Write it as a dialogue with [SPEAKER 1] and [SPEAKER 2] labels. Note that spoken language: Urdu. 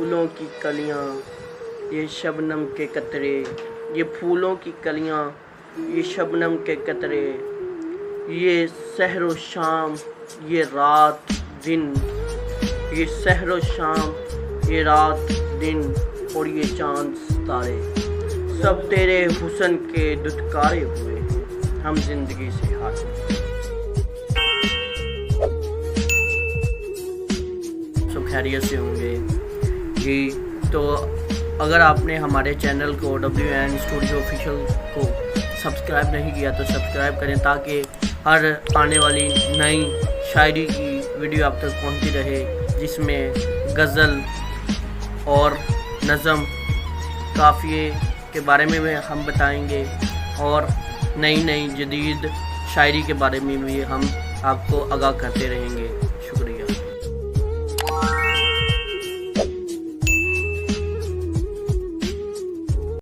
[SPEAKER 1] پھولوں کی کلیاں، یہ شبنم کے قطرے، یہ پھولوں کی کلیاں، یہ شبنم کے قطرے، یہ سحر و شام، یہ رات دن، یہ سحر و شام، یہ رات دن، اور یہ چاند ستارے، سب تیرے حسن کے دھتکارے ہوئے ہیں ہم زندگی سے ہاتھ میں۔ سب خیریت سے ہوں گے جی۔ تو اگر آپ نے ہمارے چینل کو WN اسٹوڈیو آفیشیل کو سبسکرائب نہیں کیا تو سبسکرائب کریں، تاکہ ہر آنے والی نئی شاعری کی ویڈیو آپ تک پہنچتی رہے، جس میں غزل اور نظم، قافیے کے بارے میں ہم بتائیں گے، اور نئی جدید شاعری کے بارے میں بھی ہم آپ کو آگاہ کرتے رہیں گے۔